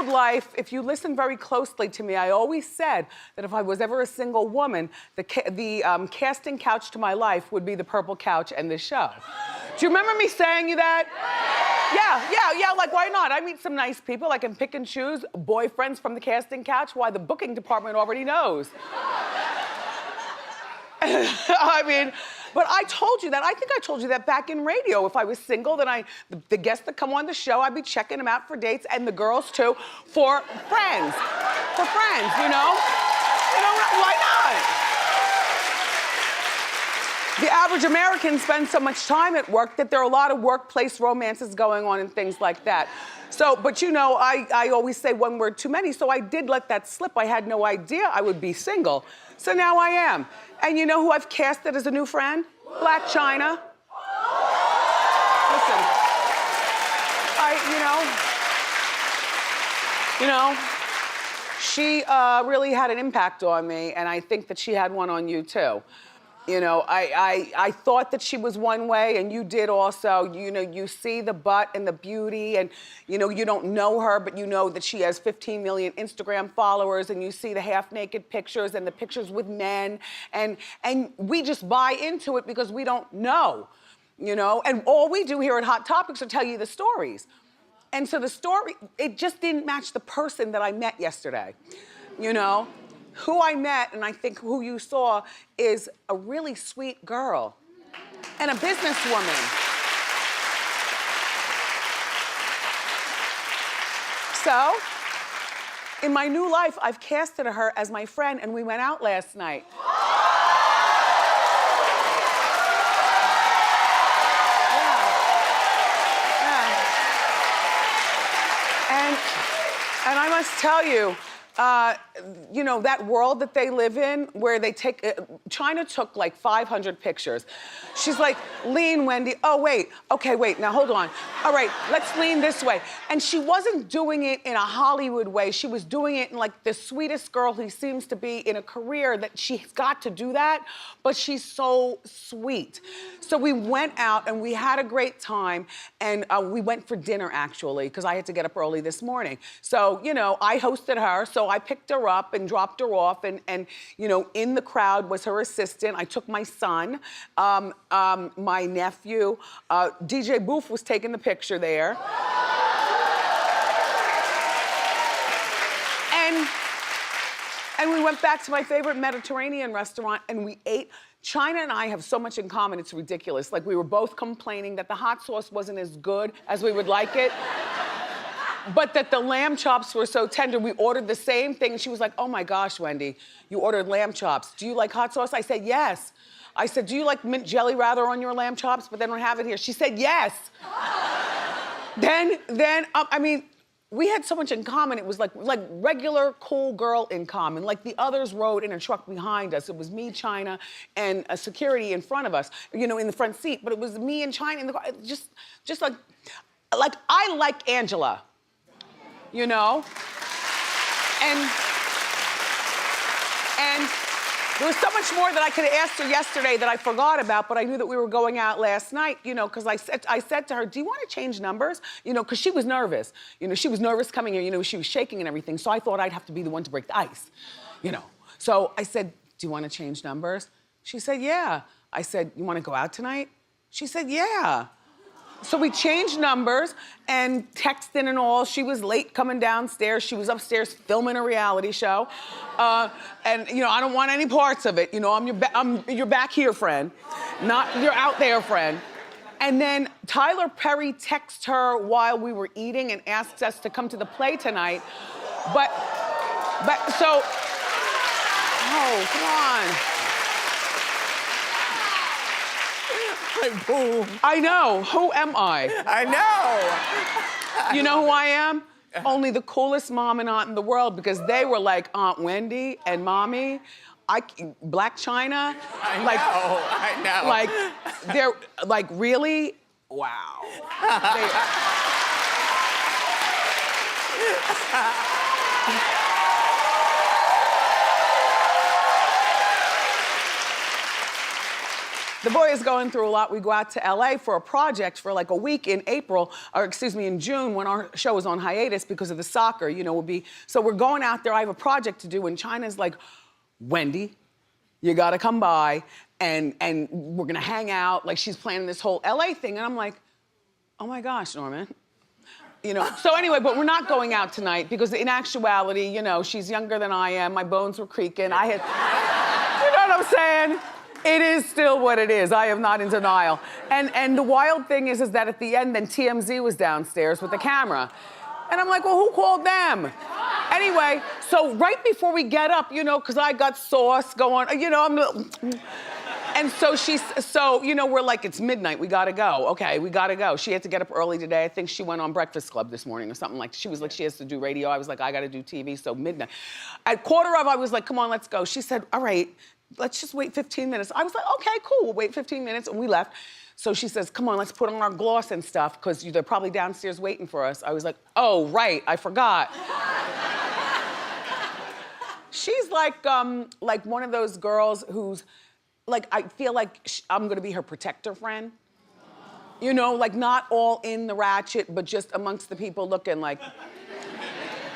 life, if you listen very closely to me, I always said that if I was ever a single woman, the casting couch to my life would be the purple couch and this show. Do you remember me saying that? Yeah, like why not? I meet some nice people. I can pick and choose boyfriends from the casting couch. Why, the booking department already knows. I mean, but I told you that. I think I told you that back in radio. If I was single, then the guests that come on the show, I'd be checking them out for dates, and the girls too, for friends. For friends, you know? You know, why not? The average American spends so much time at work that there are a lot of workplace romances going on and things like that. So, but you know, I always say one word too many, so I did let that slip. I had no idea I would be single. So now I am. And you know who I've casted as a new friend? Black Chyna. Listen, she really had an impact on me, and I think that she had one on you too. You know, I thought that she was one way, and you did also. You know, you see the butt and the beauty, and you know, you don't know her, but you know that she has 15 million Instagram followers, and you see the half-naked pictures and the pictures with men, and we just buy into it because we don't know, you know? And all we do here at Hot Topics are tell you the stories. And so the story, it just didn't match the person that I met yesterday, you know? Who I met, and I think who you saw, is a really sweet girl and a businesswoman. So, in my new life, I've casted her as my friend, and we went out last night. And I must tell you, you know, that world that they live in where they take, Chyna took like 500 pictures. She's like, lean, Wendy. Oh, wait. Okay, wait. Now, hold on. All right, let's lean this way. And she wasn't doing it in a Hollywood way. She was doing it in like the sweetest girl who seems to be in a career that she's got to do that, but she's so sweet. So we went out and we had a great time, and we went for dinner, actually, because I had to get up early this morning. So, you know, I hosted her, so I picked her up and dropped her off, and you know, in the crowd was her assistant. I took my son, my nephew. DJ Boof was taking the picture there. And we went back to my favorite Mediterranean restaurant and we ate. Chyna and I have so much in common, it's ridiculous. Like, we were both complaining that the hot sauce wasn't as good as we would like it. But that the lamb chops were so tender. We ordered the same thing, and she was like, oh my gosh, Wendy, you ordered lamb chops. Do you like hot sauce? I said, yes. I said, do you like mint jelly rather on your lamb chops? But they don't have it here. She said, yes. I mean, we had so much in common. It was like regular cool girl in common. Like the others rode in a truck behind us. It was me, Chyna, and a security in front of us, you know, in the front seat. But it was me and Chyna in the car. Just like I like Angela. You know? And there was so much more that I could have asked her yesterday that I forgot about, but I knew that we were going out last night, you know, because I said to her, do you want to change numbers? You know, because she was nervous. You know, she was nervous coming here, you know, she was shaking and everything, so I thought I'd have to be the one to break the ice, you know. So I said, do you want to change numbers? She said, yeah. I said, you want to go out tonight? She said, yeah. So we changed numbers and texting and all. She was late coming downstairs. She was upstairs filming a reality show. And you know, I don't want any parts of it. You know, I'm your back here friend, not your out there friend. And then Tyler Perry texts her while we were eating and asks us to come to the play tonight. But so, oh, come on. Boom. I know. Who am I? I know. You know who I am? Only the coolest mom and aunt in the world, because they were like Aunt Wendy and Mommy. Black Chyna. I know. Like, they're like, really? Wow. The boy is going through a lot. We go out to LA for a project for like a week in in June when our show is on hiatus because of the soccer, so we're going out there. I have a project to do and Chyna's like, Wendy, you gotta come by and we're gonna hang out. Like she's planning this whole LA thing. And I'm like, oh my gosh, Norman. So anyway, but we're not going out tonight because in actuality, she's younger than I am. My bones were creaking. You know what I'm saying? It is still what it is. I am not in denial. And the wild thing is that at the end, then TMZ was downstairs with the camera. And I'm like, well, who called them? Anyway, so right before we get up, because I got sauce going, and so we're like, it's midnight, we gotta go. Okay, we gotta go. She had to get up early today. I think she went on Breakfast Club this morning or something like, she was like, she has to do radio. I was like, I gotta do TV, so midnight. At 1:15, I was like, come on, let's go. She said, all right, let's just wait 15 minutes. I was like, okay, cool, we'll wait 15 minutes, and we left. So she says, come on, let's put on our gloss and stuff, because they're probably downstairs waiting for us. I was like, oh, right, I forgot. She's like one of those girls who's, like, I feel like I'm gonna be her protector friend. Like not all in the ratchet, but just amongst the people looking like.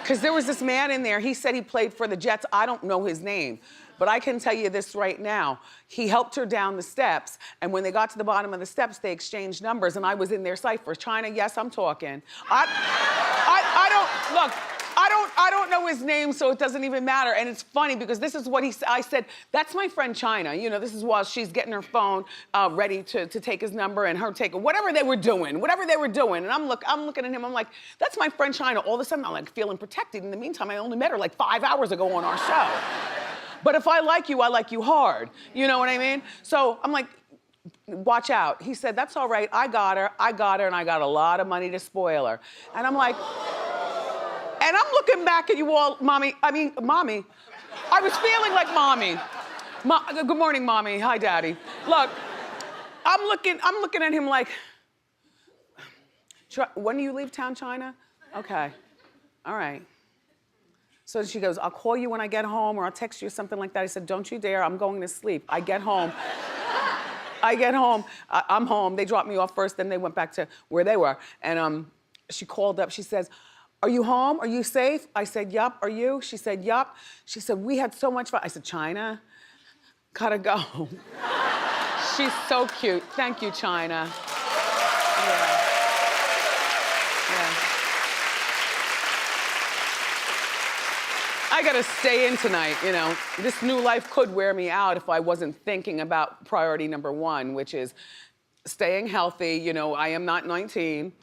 Because there was this man in there, he said he played for the Jets. I don't know his name, but I can tell you this right now. He helped her down the steps, and when they got to the bottom of the steps, they exchanged numbers, and I was in their cipher. Chyna, yes, I'm talking. I don't know his name, so it doesn't even matter. And it's funny because this is what I said, that's my friend Chyna. This is while she's getting her phone ready to take his number and her take it, whatever they were doing. And I'm looking at him, I'm like, that's my friend Chyna. All of a sudden, I'm like feeling protected. In the meantime, I only met her like 5 hours ago on our show. But if I like you hard. You know what I mean? So I'm like, watch out. He said, that's all right, I got her, and I got a lot of money to spoil her. And I'm like, and I'm looking back at you all, mommy. I was feeling like mommy. Good morning, mommy. Hi, daddy. Look, I'm looking at him like, when do you leave town, Chyna? Okay, all right. So she goes, I'll call you when I get home, or I'll text you or something like that. I said, don't you dare, I'm going to sleep. I get home, I'm home. They dropped me off first, then they went back to where they were. And she called up, she says, are you home? Are you safe? I said, yup. Are you? She said, yup. She said, we had so much fun. I said, Chyna, gotta go. She's so cute. Thank you, Chyna. Yeah. I gotta stay in tonight, This new life could wear me out if I wasn't thinking about priority number one, which is staying healthy. I am not 19.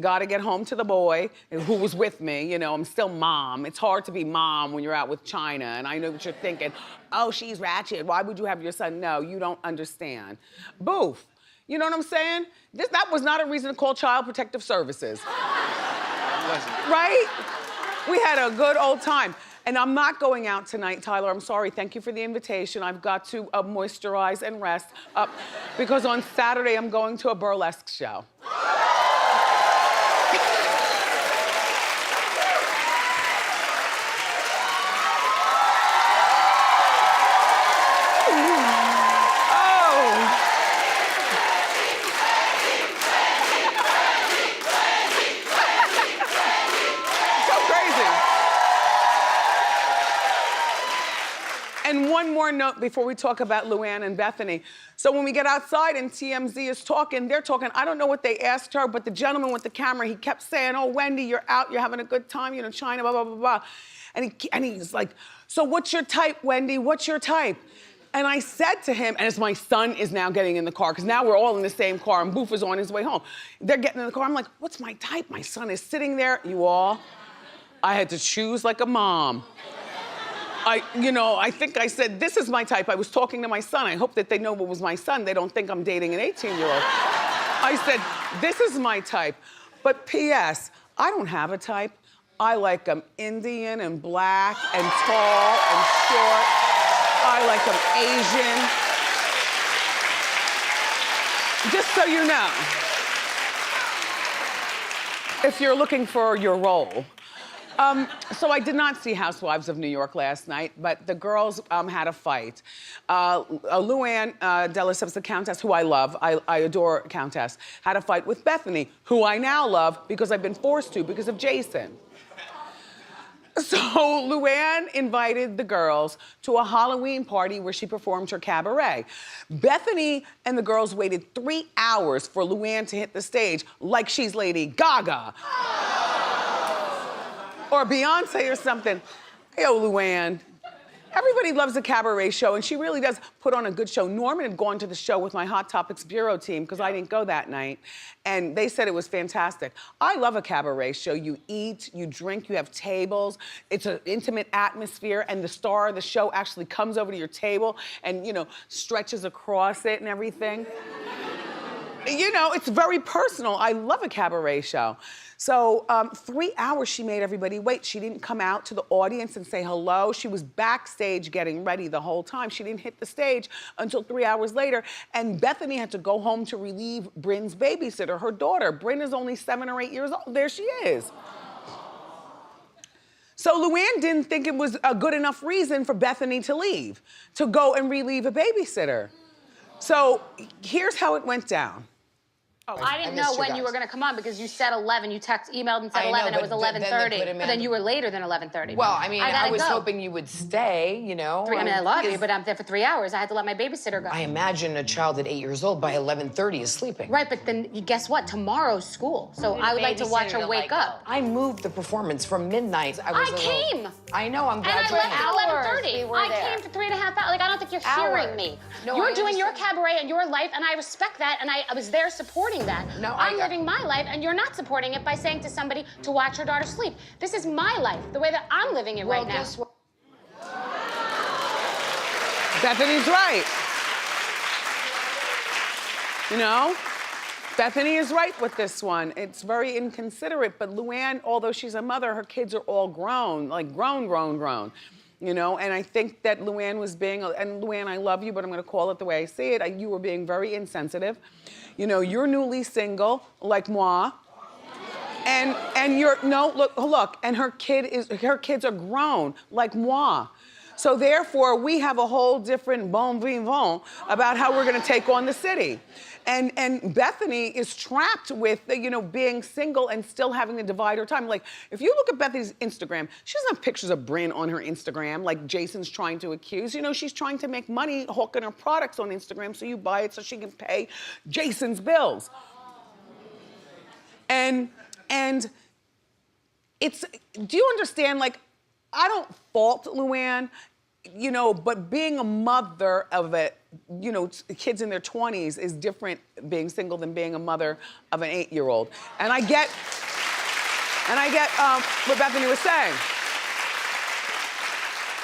Gotta get home to the boy who was with me. I'm still mom. It's hard to be mom when you're out with Chyna. And I know what you're thinking. Oh, she's ratchet. Why would you have your son? No, you don't understand. Boof. You know what I'm saying? That was not a reason to call Child Protective Services. Right? We had a good old time. And I'm not going out tonight, Tyler. I'm sorry. Thank you for the invitation. I've got to moisturize and rest because on Saturday I'm going to a burlesque show. And one more note before we talk about Luanne and Bethenny. So when we get outside and TMZ is talking, they're talking, I don't know what they asked her, but the gentleman with the camera, he kept saying, oh, Wendy, you're out, you're having a good time, Chyna, blah, blah, blah, blah. And he's like, so what's your type, Wendy? What's your type? And I said to him, and as my son is now getting in the car, because now we're all in the same car and Boof is on his way home. They're getting in the car, I'm like, what's my type? My son is sitting there, I had to choose like a mom. I think I said, this is my type. I was talking to my son. I hope that they know what was my son. They don't think I'm dating an 18-year-old. I said, this is my type. But P.S., I don't have a type. I like them Indian and black and tall and short. I like them Asian. Just so you know, if you're looking for your role. So I did not see Housewives of New York last night, but the girls had a fight. Luanne de Lesseps, the Countess, who I love, I adore Countess, had a fight with Bethenny, who I now love because I've been forced to because of Jason. So Luanne invited the girls to a Halloween party where she performed her cabaret. Bethenny and the girls waited 3 hours for Luanne to hit the stage like she's Lady Gaga. Or Beyonce or something. Yo, Luanne. Everybody loves a cabaret show, and she really does put on a good show. Norman had gone to the show with my Hot Topics Bureau team, because I didn't go that night, and they said it was fantastic. I love a cabaret show. You eat, you drink, you have tables. It's an intimate atmosphere, and the star of the show actually comes over to your table and, you know, stretches across it and everything. You know, it's very personal. I love a cabaret show. So 3 hours she made everybody wait. She didn't come out to the audience and say hello. She was backstage getting ready the whole time. She didn't hit the stage until 3 hours later. And Bethenny had to go home to relieve Bryn's babysitter, her daughter. Bryn is only 7 or 8 years old. There she is. So Luanne didn't think it was a good enough reason for Bethenny to leave, to go and relieve a babysitter. So here's how it went down. Oh, I didn't know when you were going to come on because you said 11. You emailed and said 11. It was 11:30. But then you were later than 11:30. Well, I mean, I was hoping you would stay, you know. I mean, I love you, but I'm there for 3 hours. I had to let my babysitter go. I imagine a child at 8 years old by 11:30 is sleeping. Right, but then guess what? Tomorrow's school. So I would like to watch her wake up. I moved the performance from midnight. I came. I know, I'm glad and you I left at 11:30. I came for 3.5 hours. Like, I don't think you're hearing me. No, you're doing your cabaret and your life, and I respect that, and I was there supporting that. No, I'm living my life, and you're not supporting it by saying to somebody to watch her daughter sleep. This is my life, the way that I'm living it right now. Guess what? Bethenny's right. You know? Bethenny is right with this one. It's very inconsiderate, but Luanne, although she's a mother, her kids are all grown, like grown. You know, and I think that Luanne was being, and Luanne, I love you, but I'm gonna call it the way I see it. You were being very insensitive. You know, you're newly single, like moi. And you're, no, look, and her kids are grown, like moi. So therefore, we have a whole different bon vivant about how we're gonna take on the city. And Bethenny is trapped with, you know, being single and still having to divide her time. Like, if you look at Bethenny's Instagram, she doesn't have pictures of Bryn on her Instagram like Jason's trying to accuse. You know, she's trying to make money hawking her products on Instagram, so you buy it so she can pay Jason's bills. And it's, do you understand, like, I don't fault Luanne, you know, but being a mother of you know, kids in their 20s is different being single than being a mother of an 8-year-old. And I get what Bethenny was saying.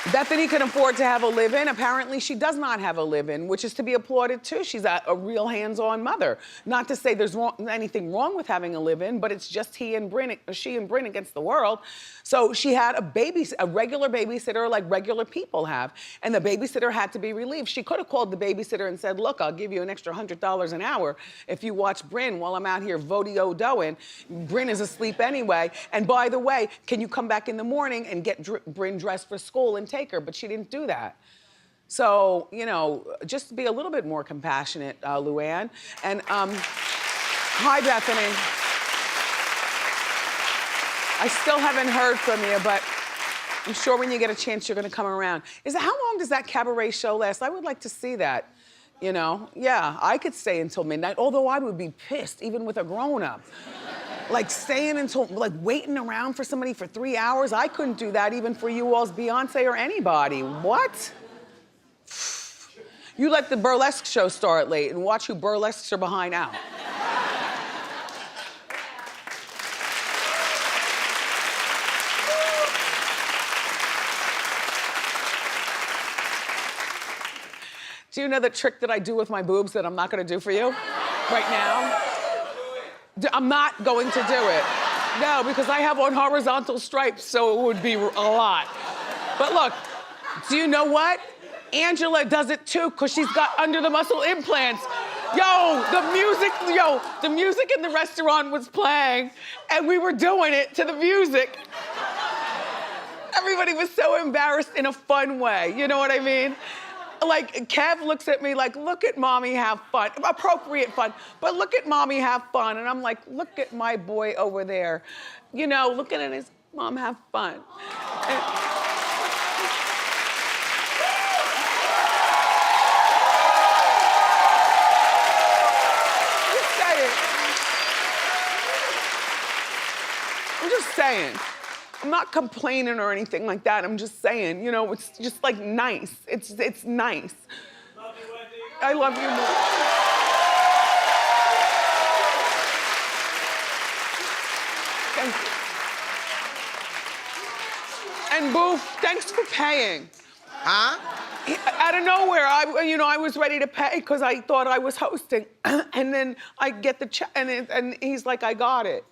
Bethenny can afford to have a live-in. Apparently, she does not have a live-in, which is to be applauded too. She's a real hands-on mother. Not to say there's anything wrong with having a live-in, but it's just she and Bryn against the world. So she had a regular babysitter like regular people have, and the babysitter had to be relieved. She could have called the babysitter and said, look, I'll give you an extra $100 an hour if you watch Bryn while I'm out here vodeo-doing. Bryn is asleep anyway. And by the way, can you come back in the morning and get Bryn dressed for school and take her? But she didn't do that. So, you know, just be a little bit more compassionate, Luanne. And hi, Bethenny. I still haven't heard from you, but I'm sure when you get a chance, you're gonna come around. How long does that cabaret show last? I would like to see that, you know? Yeah, I could stay until midnight, although I would be pissed, even with a grown-up. Like staying until, like waiting around for somebody for 3 hours. I couldn't do that even for you all's Beyonce or anybody. What? You let the burlesque show start late and watch who burlesques are behind out. Do you know the trick that I do with my boobs that I'm not gonna do for you right now? I'm not going to do it. No, because I have on horizontal stripes, so it would be a lot. But look, do you know what? Angela does it too, because she's got under the muscle implants. The music in the restaurant was playing, and we were doing it to the music. everybody was so embarrassed in a fun way, you know what I mean? Like, Kev looks at me like, look at mommy have fun. Appropriate fun, but look at mommy have fun. And I'm like, look at my boy over there. You know, looking at his mom have fun. I'm just saying. I'm not complaining or anything like that. I'm just saying, you know, it's just like nice. It's nice. Love you, Wendy. I love you more. Thank you. And Boof, thanks for paying. Huh? Out of nowhere, I was ready to pay because I thought I was hosting. And then I get the check, and he's like, I got it.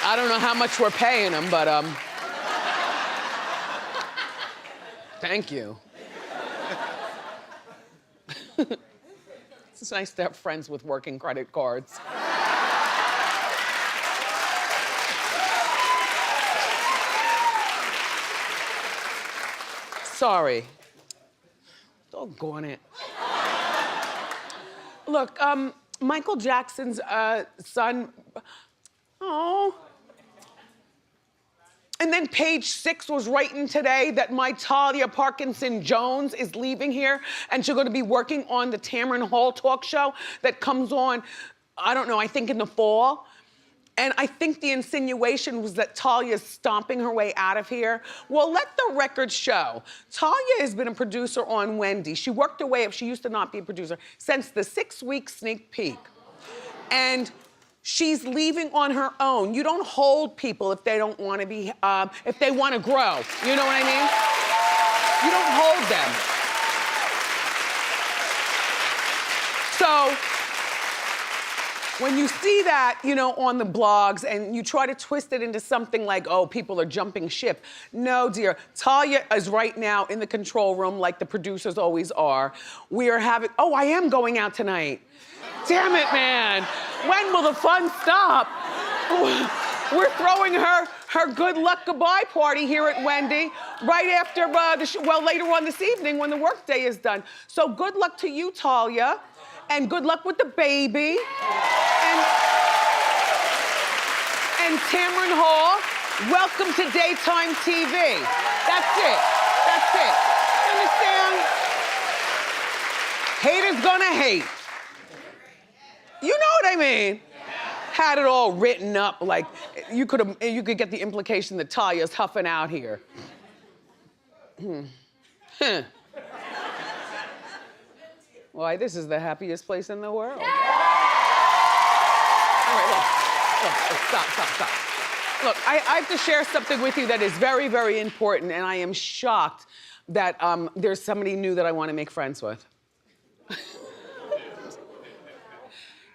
I don't know how much we're paying him, but thank you. It's nice to have friends with working credit cards. Sorry. Doggone it. Look, Michael Jackson's son, oh. And then Page 6 was writing today that my Talia Parkinson Jones is leaving here and she's gonna be working on the Tamron Hall talk show that comes on, I don't know, I think in the fall. And I think the insinuation was that Talia's stomping her way out of here. Well, let the record show. Talia has been a producer on Wendy. She worked her way up, she used to not be a producer, since the 6-week sneak peek. And she's leaving on her own. You don't hold people if they don't want to be, if they want to grow. You know what I mean? You don't hold them. So, when you see that, you know, on the blogs and you try to twist it into something like, oh, people are jumping ship. No, dear. Talia is right now in the control room like the producers always are. We are having, oh, I am going out tonight. Damn it, man. When will the fun stop? We're throwing her good luck goodbye party here at Wendy right after later on this evening when the workday is done. So good luck to you, Talia, and good luck with the baby. And Tamron Hall, welcome to daytime TV. That's it. That's it. Understand? Haters gonna hate. You know what I mean? Had it all written up like you could get the implication that Talia's huffing out here. Why, this is the happiest place in the world. All right, look, stop. Look, I have to share something with you that is very, very important, and I am shocked that there's somebody new that I want to make friends with.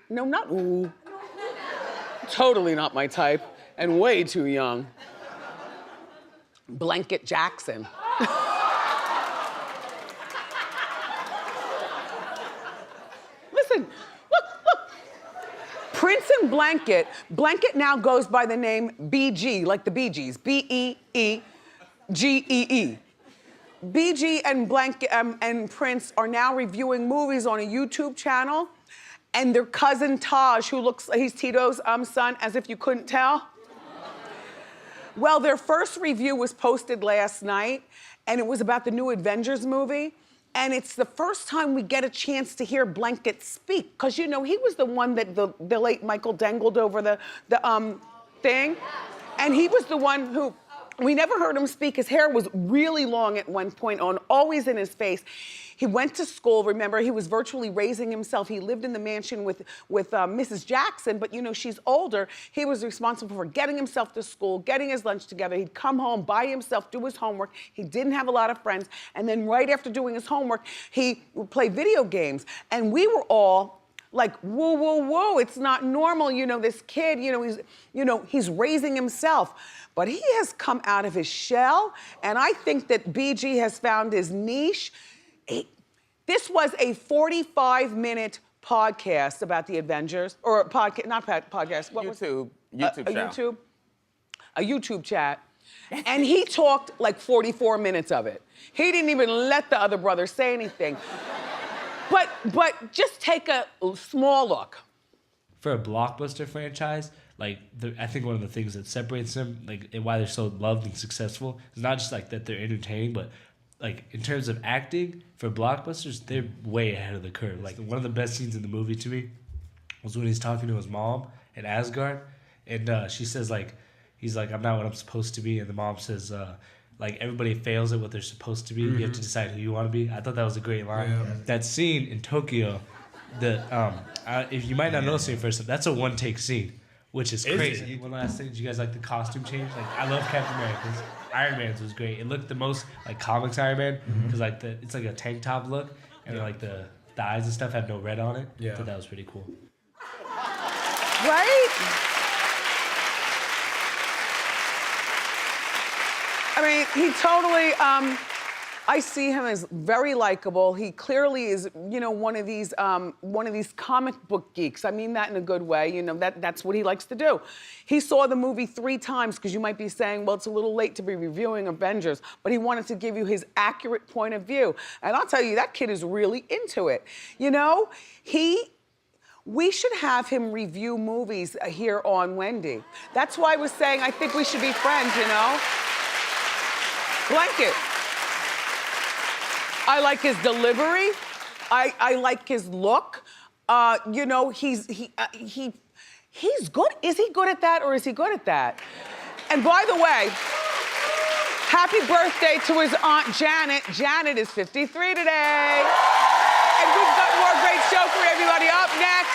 No, not ooh. Totally not my type, and way too young. Blanket Jackson. Listen, look. Prince and Blanket now goes by the name BG, like the Bee Gees, B-E-E-G-E-E. BG and Blanket and Prince are now reviewing movies on a YouTube channel. And their cousin Taj, who looks like he's Tito's son, as if you couldn't tell. Well, their first review was posted last night, and it was about the new Avengers movie. And it's the first time we get a chance to hear Blanket speak, because you know, he was the one that the late Michael dangled over the thing. And he was the one who, we never heard him speak. His hair was really long at one point on, always in his face. He went to school, remember, he was virtually raising himself. He lived in the mansion with Mrs. Jackson, but you know, she's older. He was responsible for getting himself to school, getting his lunch together. He'd come home by himself, do his homework. He didn't have a lot of friends. And then right after doing his homework, he would play video games. And we were all like, whoa, it's not normal. You know, this kid, he's raising himself. But he has come out of his shell, and I think that BG has found his niche. This was a 45-minute podcast about the Avengers, or podcast, not podcast, what was YouTube show. A YouTube chat. And he talked like 44 minutes of it. He didn't even let the other brother say anything. But just take a small look. For a blockbuster franchise, like I think one of the things that separates them, like, and why they're so loved and successful, is not just like that they're entertaining, but like in terms of acting, for blockbusters, they're way ahead of the curve. Like one of the best scenes in the movie to me was when he's talking to his mom in Asgard, and she says like, he's like, I'm not what I'm supposed to be, and the mom says, like, everybody fails at what they're supposed to be. You have to decide who you want to be. I thought that was a great line. Yeah. That scene in Tokyo, if you might not notice it first, that's a one-take scene, which is crazy. One last thing, did you guys like the costume change? Like, I love Captain America's. Iron Man's was great. It looked the most like comics Iron Man, because like it's like a tank top look, and like the eyes and stuff had no red on it. Yeah. I thought that was pretty cool. Right? I mean, he totally, I see him as very likable. He clearly is, you know, one of these comic book geeks. I mean that in a good way. You know, that's what he likes to do. He saw the movie 3 times, because you might be saying, well, it's a little late to be reviewing Avengers, but he wanted to give you his accurate point of view. And I'll tell you, that kid is really into it. You know, we should have him review movies here on Wendy. That's why I was saying I think we should be friends, you know? Blanket. I like his delivery. I like his look. You know, he's good. Is he good at that, or is he good at that? And by the way, happy birthday to his Aunt Janet. Janet is 53 today. And we've got more great show for everybody. Up next,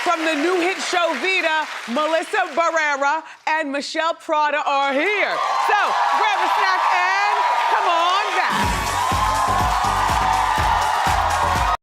from the new hit show Vida, Melissa Barrera and Michelle Prada are here. So grab a snack and come on back.